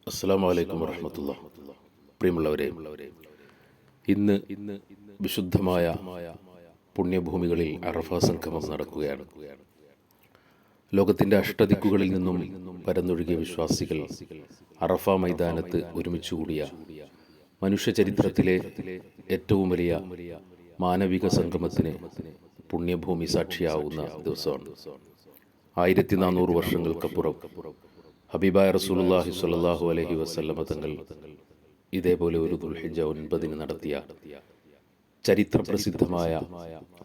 അസ്സലാമു അലൈക്കും വറഹ്മത്തുള്ളാഹി. പ്രിയമുള്ളവരെ, ഇന്ന് വിശുദ്ധമായ പുണ്യഭൂമികളിൽ അറഫ സംഗമം നടക്കുകയാണ്. ലോകത്തിൻ്റെ അഷ്ടദിക്കുകളിൽ നിന്നും പരന്നൊഴുകിയ വിശ്വാസികൾ അറഫ മൈതാനത്ത് ഒരുമിച്ചുകൂടിയ മനുഷ്യചരിത്രത്തിലെ ഏറ്റവും വലിയ മാനവിക സംഗമത്തിന് പുണ്യഭൂമി സാക്ഷിയാവുന്ന ദിവസമാണ്. 1400 വർഷങ്ങൾക്കപ്പുറം ഹബീബായ റസൂലുള്ളാഹി സ്വല്ലല്ലാഹു അലൈഹി വസല്ലമ തങ്ങൾ ഇതേപോലെ ഒരു ദുൽഹിജ്ജ 9 നടത്തിയ ചരിത്രപ്രസിദ്ധമായ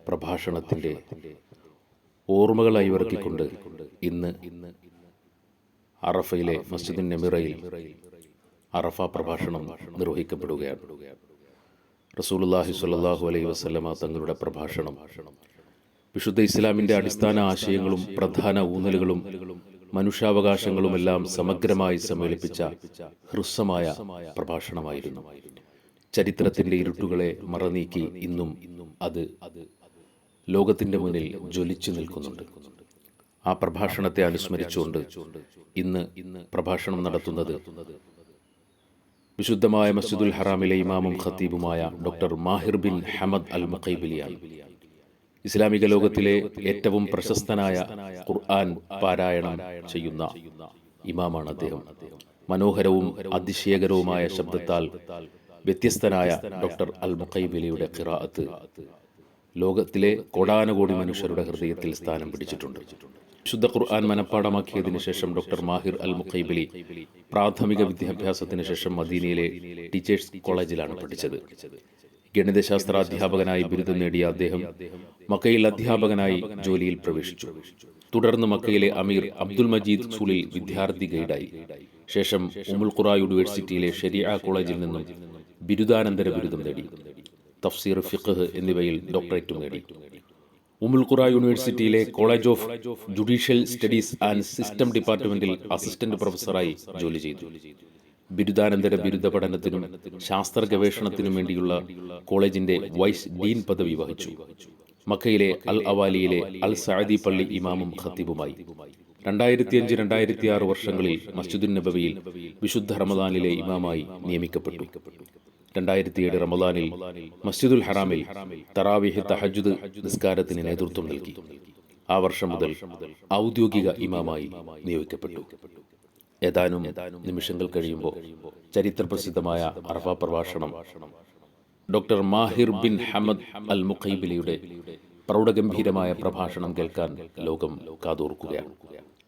പ്രഭാഷണത്തിൻ്റെ ഓർമ്മകൾ അയവിറക്കിക്കൊണ്ട് ഇന്ന് അറഫയിലെ മസ്ജിദുൻ നമിറയിൽ അറഫ പ്രഭാഷണം നിർവഹിക്കപ്പെടുകയാണ്. റസൂലുള്ളാഹി സ്വല്ലല്ലാഹു അലൈഹി വസല്ലമ തങ്ങളുടെ പ്രഭാഷണം വിശുദ്ധ ഇസ്ലാമിൻ്റെ അടിസ്ഥാന ആശയങ്ങളും പ്രധാന ഊന്നലുകളും മനുഷ്യാവകാശങ്ങളുമെല്ലാം സമഗ്രമായി സമ്മേളിപ്പിച്ച ഹ്രസ്വമായ പ്രഭാഷണമായിരുന്നു. ചരിത്രത്തിൻ്റെ ഇരുട്ടുകളെ മറനീക്കി ഇന്നും അത് ലോകത്തിൻ്റെ മുന്നിൽ ജ്വലിച്ചു നിൽക്കുന്നുണ്ട്. ആ പ്രഭാഷണത്തെ അനുസ്മരിച്ചുകൊണ്ട് ഇന്ന് പ്രഭാഷണം നടത്തുന്നത് വിശുദ്ധമായ മസ്ജിദുൽ ഹറാമിലെ ഇമാമും ഖത്തീബുമായ doctor Mahir bin Hamad Al മുഖൈബിലിയാണ്. ഇസ്ലാമിക ലോകത്തിലെ ഏറ്റവും പ്രശസ്തനായ ഖുർആൻ പാരായണം ചെയ്യുന്ന ഇമാമാണ് അദ്ദേഹം. മനോഹരവും അതിശയകരവുമായ ശബ്ദത്താൽ വ്യത്യസ്തനായ ഡോക്ടർ അൽ മുഖൈബിലിയുടെ ഖിറാഅത്ത് ലോകത്തിലെ കോടാനുകോടി മനുഷ്യരുടെ ഹൃദയത്തിൽ സ്ഥാനം പിടിച്ചിട്ടുണ്ട്. വിശുദ്ധ ഖുർആൻ മനഃപ്പാടമാക്കിയതിനു ശേഷം ഡോക്ടർ മാഹിർ അൽ മുഖൈബിലി പ്രാഥമിക വിദ്യാഭ്യാസത്തിന് ശേഷം മദീനയിലെ ടീച്ചേഴ്സ് കോളേജിലാണ് പഠിച്ചത്. ഗണിതശാസ്ത്ര അധ്യാപകനായി ബിരുദം നേടിയ അദ്ദേഹം മക്കയിൽ അധ്യാപകനായി ജോലിയിൽ പ്രവേശിച്ചു. തുടർന്ന് മക്കയിലെ അമീർ അബ്ദുൽ മജീദ് സ്കൂളിൽ വിദ്യാർത്ഥി ഗൈഡായി. ശേഷം ഉമ്മുൽ ഖുറ യൂണിവേഴ്സിറ്റിയിലെ ശരിയ കോളേജിൽ നിന്നും ബിരുദാനന്തര ബിരുദം നേടി. തഫ്സീർ, ഫിഖ്ഹ് എന്നിവയിൽ ഡോക്ടറേറ്റും നേടി. ഉമ്മുൽ ഖുറ യൂണിവേഴ്സിറ്റിയിലെ college of judicial studies and system ഡിപ്പാർട്ട്മെന്റിൽ അസിസ്റ്റന്റ് പ്രൊഫസറായി ജോലി ചെയ്തു. ബിരുദാനന്തര ബിരുദ പഠനത്തിനും ശാസ്ത്ര ഗവേഷണത്തിനും വേണ്ടിയുള്ള കോളേജിന്റെ വൈസ് ഡീൻ പദവി വഹിച്ചു. മക്കയിലെ അൽ അവാലിയിലെ അൽ സഅദി പള്ളി ഇമാമും ഖത്തീബുമായി. 2005-2006 വർഷങ്ങളിൽ മസ്ജിദുൻ നബവിയിൽ വിശുദ്ധ റമദാനിലെ ഇമാമായി നിയമിക്കപ്പെട്ടു. 2007 റമദാനിൽ മസ്ജിദുൽ ഹറാമിൽ തറാവീഹ് തഹജ്ജുദ് നിസ്കാരത്തിന് നേതൃത്വം നൽകി. ആ വർഷം മുതൽ ഔദ്യോഗിക ഇമാമായി നിയോഗിക്കപ്പെട്ടു. ഏതാനും നിമിഷങ്ങൾ കഴിയുമ്പോൾ ചരിത്രപ്രസിദ്ധമായ അറഫ പ്രഭാഷണം doctor Mahir bin Hamad Al മുഖൈബിലിയുടെ പ്രൗഢഗംഭീരമായ പ്രഭാഷണം കേൾക്കാൻ ലോകം കാതോർക്കുകയാണ്.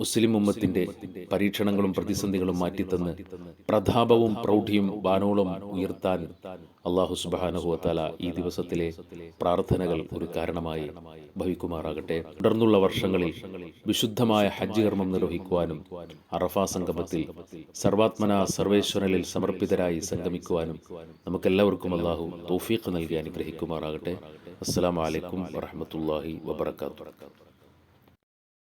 മുസ്ലിം ഉമ്മത്തിന്റെ പരീക്ഷണങ്ങളും പ്രതിസന്ധികളും മാറ്റിത്തന്ന് പ്രതാപവും പ്രൗഢിയും വാനോളം ഉയർത്താൻ അല്ലാഹു സുബ്ഹാനഹു വ തആല ഈ ദിവസത്തിലെ പ്രാർത്ഥനകൾ ഒരു കാരണമായി ഭവിക്കുമാറാകട്ടെ. തുടർന്നുള്ള വർഷങ്ങളിൽ വിശുദ്ധമായ ഹജ്ജ് കർമ്മം നിർവഹിക്കുവാനും അറഫ സംഗമത്തിൽ സർവാത്മന സർവേശ്വരനിൽ സമർപ്പിതരായി സംഗമിക്കുവാനും നമുക്കെല്ലാവർക്കും അല്ലാഹു തൗഫീഖ് നൽകി അനുഗ്രഹിക്കുമാറാകട്ടെ. അസ്സലാമു അലൈക്കും വറഹ്മത്തുള്ളാഹി വബറകാതുഹു.